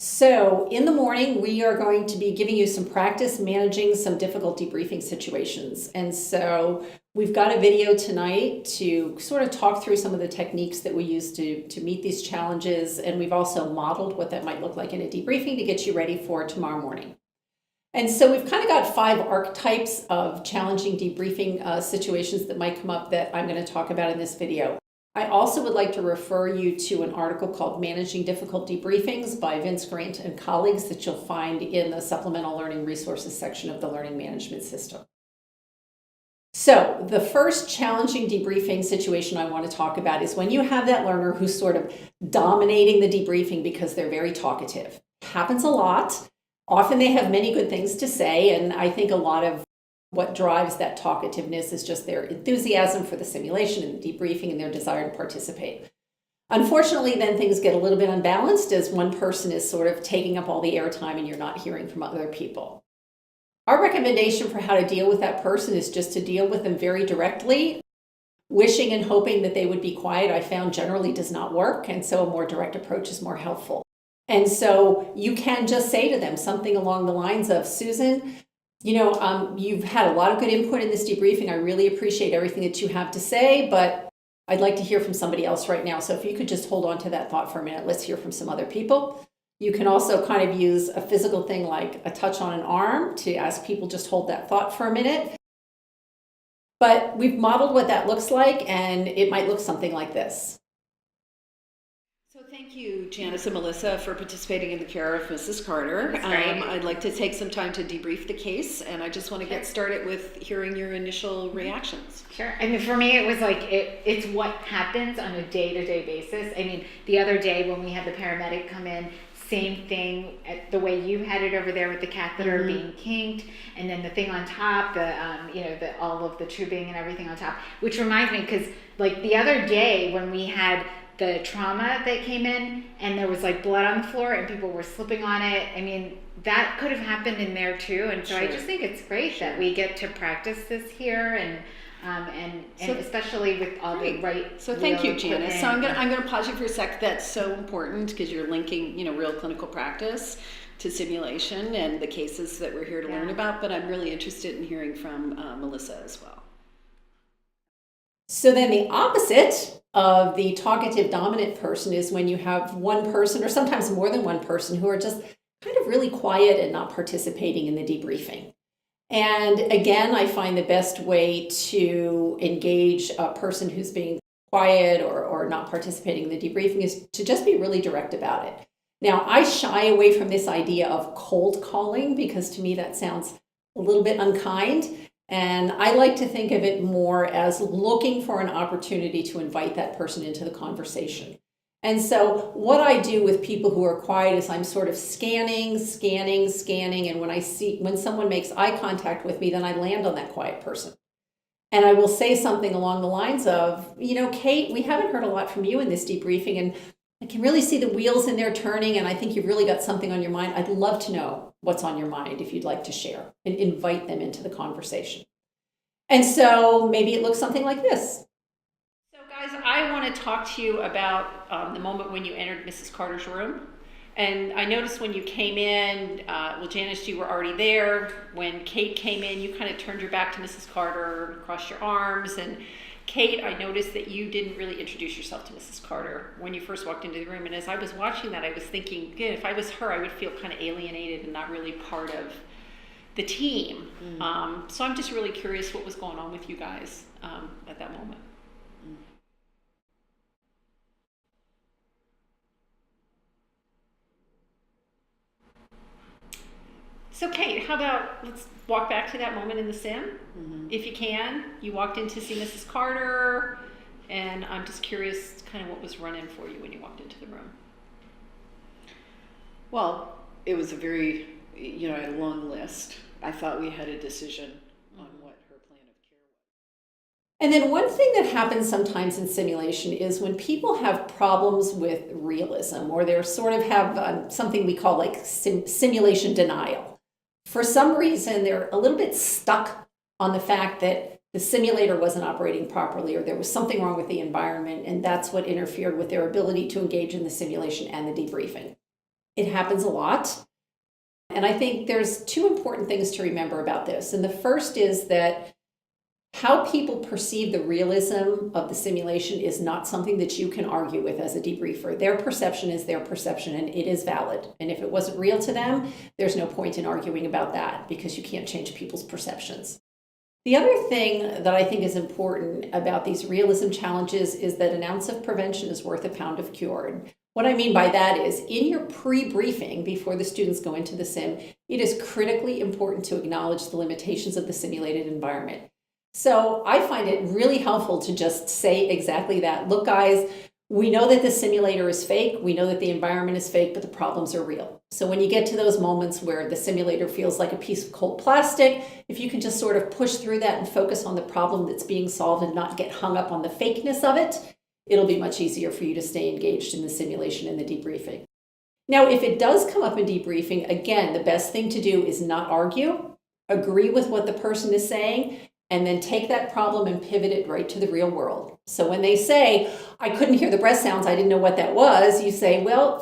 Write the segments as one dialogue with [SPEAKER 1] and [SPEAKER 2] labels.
[SPEAKER 1] So in the morning, we are going to be giving you some practice managing some difficult debriefing situations. And so we've got a video tonight to sort of talk through some of the techniques that we use to meet these challenges. And we've also modeled what that might look like in a debriefing to get you ready for tomorrow morning. And so we've kind of got 5 archetypes of challenging debriefing situations that might come up that I'm going to talk about in this video. I also would like to refer you to an article called Managing Difficult Debriefings by Vince Grant and colleagues that you'll find in the Supplemental Learning Resources section of the Learning Management System. So the first challenging debriefing situation I want to talk about is when you have that learner who's sort of dominating the debriefing because they're very talkative. Happens a lot. Often they have many good things to say, and I think a lot of what drives that talkativeness is just their enthusiasm for the simulation and the debriefing and their desire to participate. Unfortunately, then things get a little bit unbalanced as one person is sort of taking up all the airtime and you're not hearing from other people. Our recommendation for how to deal with that person is just to deal with them very directly. Wishing and hoping that they would be quiet, I found generally does not work, and so a more direct approach is more helpful. And so you can just say to them something along the lines of, Susan, you've had a lot of good input in this debriefing. I really appreciate everything that you have to say, but I'd like to hear from somebody else right now. So if you could just hold on to that thought for a minute, let's hear from some other people. You can also kind of use a physical thing like a touch on an arm to ask people just hold that thought for a minute. But we've modeled what that looks like, and it might look something like this.
[SPEAKER 2] Thank you, Janice and Melissa, for participating in the care of Mrs. Carter. I'd like to take some time to debrief the case, and I just want to get started with hearing your initial reactions.
[SPEAKER 3] Sure. I mean, for me, it was like, it's what happens on a day-to-day basis. I mean, the other day when we had the paramedic come in, same thing, the way you had it over there with the catheter being kinked, and then the thing on top, all of the tubing and everything on top, which reminds me, because like the other day when we had the trauma that came in and there was like blood on the floor and people were slipping on it. I mean, that could have happened in there too. And so I just think it's great that we get to practice this here and especially with all the right.
[SPEAKER 2] So thank you, Janice. So I'm gonna pause you for a sec. That's so important because you're linking, real clinical practice to simulation and the cases that we're here to learn about. But I'm really interested in hearing from Melissa as well.
[SPEAKER 1] So then the opposite of the talkative dominant person is when you have one person or sometimes more than one person who are just kind of really quiet and not participating in the debriefing. And again, I find the best way to engage a person who's being quiet or not participating in the debriefing is to just be really direct about it. Now, I shy away from this idea of cold calling because to me that sounds a little bit unkind. And I like to think of it more as looking for an opportunity to invite that person into the conversation. And so what I do with people who are quiet is I'm sort of scanning, and when someone makes eye contact with me, then I land on that quiet person. And I will say something along the lines of, Kate, we haven't heard a lot from you in this debriefing, and I can really see the wheels in there turning, and I think you've really got something on your mind. I'd love to know what's on your mind if you'd like to share, and invite them into the conversation. And so maybe it looks something like this. So guys, I want to talk to you about the moment when you entered Mrs. Carter's room. And I noticed when you came in, Janice, you were already there. When Kate came in, you kind of turned your back to Mrs. Carter, crossed your arms, and Kate, I noticed that you didn't really introduce yourself to Mrs. Carter when you first walked into the room. And as I was watching that, I was thinking, if I was her, I would feel kind of alienated and not really part of the team. So I'm just really curious what was going on with you guys at that moment. So Kate, how about let's walk back to that moment in the sim, if you can. You walked in to see Mrs. Carter, and I'm just curious kind of what was running for you when you walked into the room.
[SPEAKER 2] Well, it was a very, I had a long list. I thought we had a decision on what her plan of care was.
[SPEAKER 1] And then one thing that happens sometimes in simulation is when people have problems with realism, or they sort of have something we call like simulation denial. For some reason, they're a little bit stuck on the fact that the simulator wasn't operating properly or there was something wrong with the environment, and that's what interfered with their ability to engage in the simulation and the debriefing. It happens a lot. And I think there's two important things to remember about this. And the first is that how people perceive the realism of the simulation is not something that you can argue with as a debriefer. Their perception is their perception, and it is valid. And if it wasn't real to them, there's no point in arguing about that because you can't change people's perceptions. The other thing that I think is important about these realism challenges is that an ounce of prevention is worth a pound of cured. What I mean by that is, in your pre-briefing before the students go into the sim, it is critically important to acknowledge the limitations of the simulated environment. So I find it really helpful to just say exactly that. Look, guys, we know that the simulator is fake. We know that the environment is fake, but the problems are real. So when you get to those moments where the simulator feels like a piece of cold plastic, if you can just sort of push through that and focus on the problem that's being solved and not get hung up on the fakeness of it, it'll be much easier for you to stay engaged in the simulation and the debriefing. Now, if it does come up in debriefing, again, the best thing to do is not argue, agree with what the person is saying, and then take that problem and pivot it right to the real world. So when they say, I couldn't hear the breath sounds, I didn't know what that was, you say, well,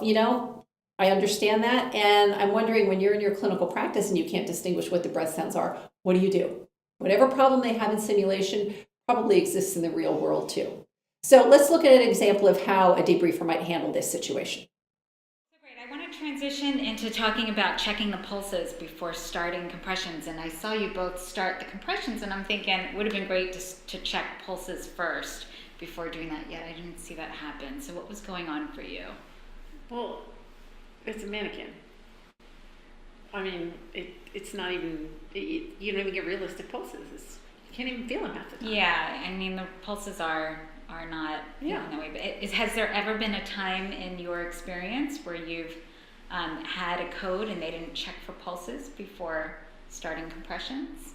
[SPEAKER 1] I understand that, and I'm wondering, when you're in your clinical practice and you can't distinguish what the breath sounds are, what do? Whatever problem they have in simulation probably exists in the real world too. So let's look at an example of how a debriefer might handle this situation.
[SPEAKER 3] I want to transition into talking about checking the pulses before starting compressions. And I saw you both start the compressions, and I'm thinking it would have been great to check pulses first before doing that, yet I didn't see that happen. So what was going on for you?
[SPEAKER 2] Well, it's a mannequin. I mean, it's not even, you don't even get realistic pulses. You can't even feel them half the time.
[SPEAKER 3] Yeah, I mean, the pulses are not that way. But has there ever been a time in your experience where you've had a code and they didn't check for pulses before starting compressions?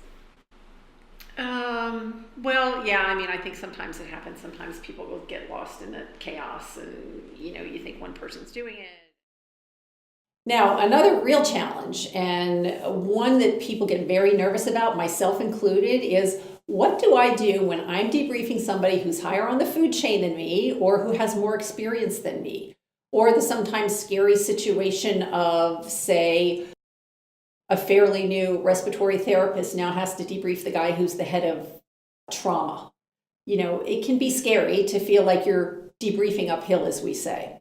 [SPEAKER 2] Well, yeah, I mean, I think sometimes it happens. Sometimes people will get lost in the chaos and, you think one person's doing it.
[SPEAKER 1] Now, another real challenge, and one that people get very nervous about, myself included, is what do I do when I'm debriefing somebody who's higher on the food chain than me or who has more experience than me? Or the sometimes scary situation of, say, a fairly new respiratory therapist now has to debrief the guy who's the head of trauma. It can be scary to feel like you're debriefing uphill, as we say.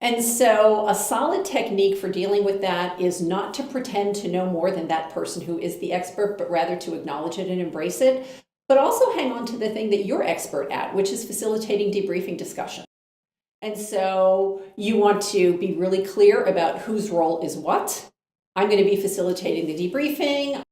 [SPEAKER 1] And so a solid technique for dealing with that is not to pretend to know more than that person who is the expert, but rather to acknowledge it and embrace it, but also hang on to the thing that you're expert at, which is facilitating debriefing discussion. And so you want to be really clear about whose role is what. I'm going to be facilitating the debriefing.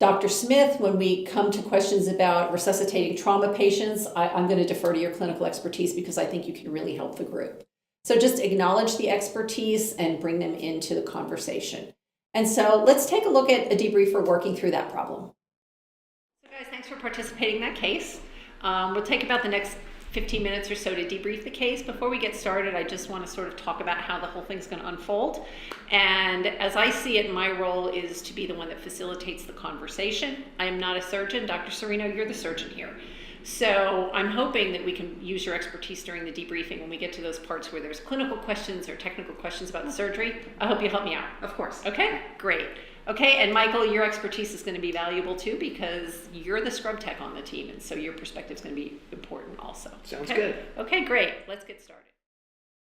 [SPEAKER 1] Dr. Smith, when we come to questions about resuscitating trauma patients, I'm going to defer to your clinical expertise because I think you can really help the group. So just acknowledge the expertise and bring them into the conversation. And so let's take a look at a debriefer working through that problem. So guys, thanks for participating in that case. We'll take about the next 15 minutes or so to debrief the case. Before we get started, I just want to sort of talk about how the whole thing's going to unfold. And as I see it, my role is to be the one that facilitates the conversation. I am not a surgeon. Dr. Serino, you're the surgeon here. So I'm hoping that we can use your expertise during the debriefing when we get to those parts where there's clinical questions or technical questions about the surgery. I hope you help me out. Of course.
[SPEAKER 2] Okay, great. Okay, and Michael, your expertise is going to be valuable too because you're the scrub tech on the team, and so your perspective is going to be important also.
[SPEAKER 4] Sounds
[SPEAKER 2] okay?
[SPEAKER 4] good.
[SPEAKER 2] Okay, great. Let's get started.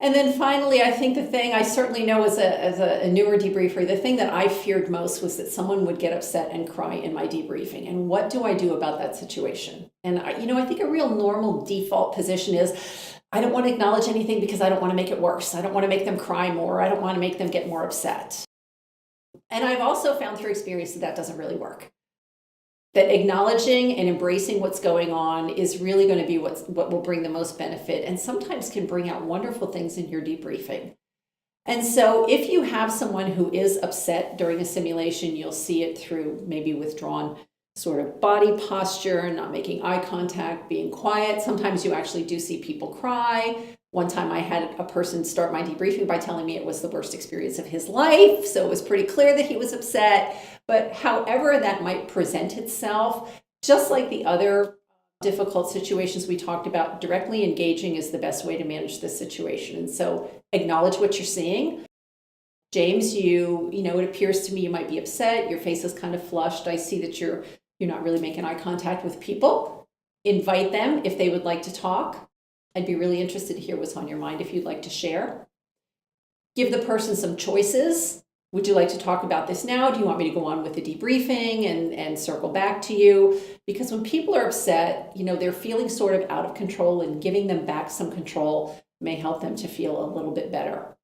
[SPEAKER 1] And then finally, I think the thing I certainly know as a newer debriefer, the thing that I feared most was that someone would get upset and cry in my debriefing. And what do I do about that situation? And I think a real normal default position is, I don't want to acknowledge anything because I don't want to make it worse. I don't want to make them cry more. I don't want to make them get more upset. And I've also found through experience that doesn't really work. That acknowledging and embracing what's going on is really going to be what will bring the most benefit and sometimes can bring out wonderful things in your debriefing. And so if you have someone who is upset during a simulation, you'll see it through maybe withdrawn sort of body posture, not making eye contact, being quiet. Sometimes you actually do see people cry. One time I had a person start my debriefing by telling me it was the worst experience of his life. So it was pretty clear that he was upset. But however that might present itself, just like the other difficult situations we talked about, directly engaging is the best way to manage this situation. And so acknowledge what you're seeing. James, it appears to me you might be upset. Your face is kind of flushed. I see that you're not really making eye contact with people. Invite them if they would like to talk. I'd be really interested to hear what's on your mind if you'd like to share. Give the person some choices. Would you like to talk about this now? Do you want me to go on with the debriefing and circle back to you? Because when people are upset, they're feeling sort of out of control, and giving them back some control may help them to feel a little bit better.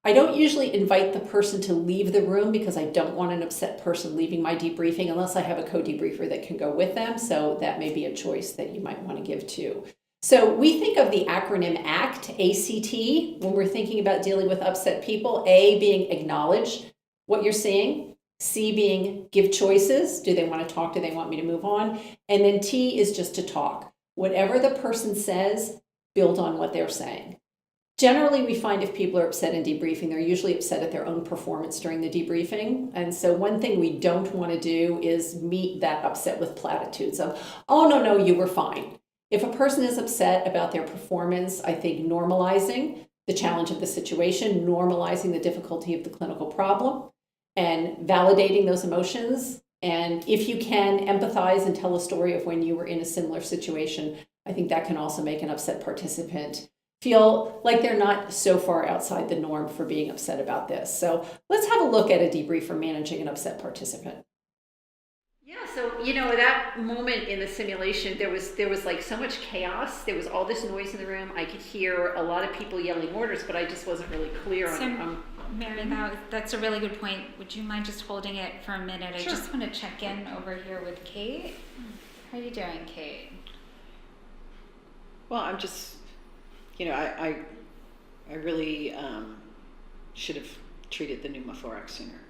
[SPEAKER 1] I don't usually invite the person to leave the room because I don't want an upset person leaving my debriefing unless I have a co-debriefer that can go with them. So that may be a choice that you might want to give too. So we think of the acronym ACT, A-C-T, when we're thinking about dealing with upset people. A being acknowledge what you're seeing. C being give choices. Do they want to talk? Do they want me to move on? And then T is just to talk. Whatever the person says, build on what they're saying. Generally, we find if people are upset in debriefing, they're usually upset at their own performance during the debriefing. And so one thing we don't want to do is meet that upset with platitudes of, oh, no, you were fine. If a person is upset about their performance, I think normalizing the challenge of the situation, normalizing the difficulty of the clinical problem, and validating those emotions. And if you can empathize and tell a story of when you were in a similar situation, I think that can also make an upset participant feel like they're not so far outside the norm for being upset about this. So let's have a look at a debriefer managing an upset participant.
[SPEAKER 2] Yeah, so that moment in the simulation, there was like so much chaos. There was all this noise in the room. I could hear a lot of people yelling orders, but I just wasn't really clear on.
[SPEAKER 4] Mary, that's a really good point. Would you mind just holding it for a minute?
[SPEAKER 2] Sure.
[SPEAKER 4] I just want to check in over here with Kate. How are you doing, Kate?
[SPEAKER 2] Well, I'm just, I really should have treated the pneumothorax sooner.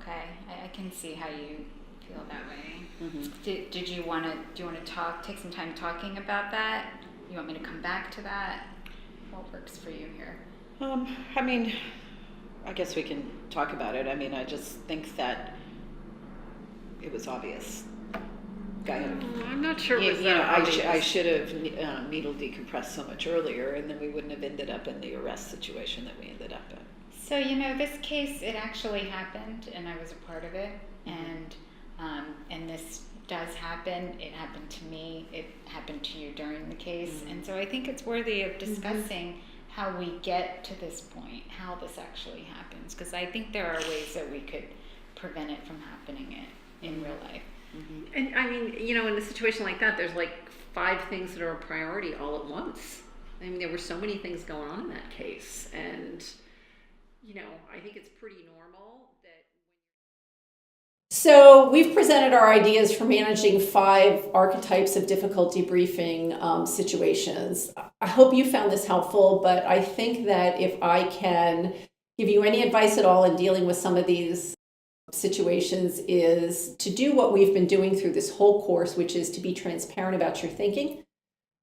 [SPEAKER 4] Okay, I can see how you feel that way.
[SPEAKER 2] Mm-hmm.
[SPEAKER 4] Do you want to take some time talking about that? You want me to come back to that? What works for you here?
[SPEAKER 2] I guess we can talk about it. I just think that it was obvious.
[SPEAKER 5] I'm not sure it was that obvious.
[SPEAKER 2] I should have needle decompressed so much earlier, and then we wouldn't have ended up in the arrest situation that we ended up in.
[SPEAKER 3] So, this case, it actually happened, and I was a part of it, and this does happen. It happened to me. It happened to you during the case. And so I think it's worthy of discussing how we get to this point, how this actually happens, because I think there are ways that we could prevent it from happening in real life.
[SPEAKER 5] And in a situation like that, there's like 5 things that are a priority all at once. There were so many things going on in that case, and I think it's pretty normal that.
[SPEAKER 1] So we've presented our ideas for managing 5 archetypes of difficult debriefing situations. I hope you found this helpful, but I think that if I can give you any advice at all in dealing with some of these situations is to do what we've been doing through this whole course, which is to be transparent about your thinking,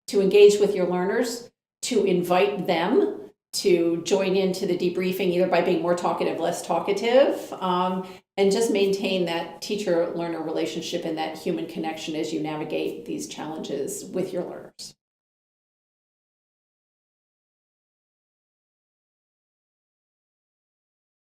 [SPEAKER 1] to engage with your learners, to invite them to join into the debriefing either by being more talkative, less talkative, and just maintain that teacher-learner relationship and that human connection as you navigate these challenges with your learners.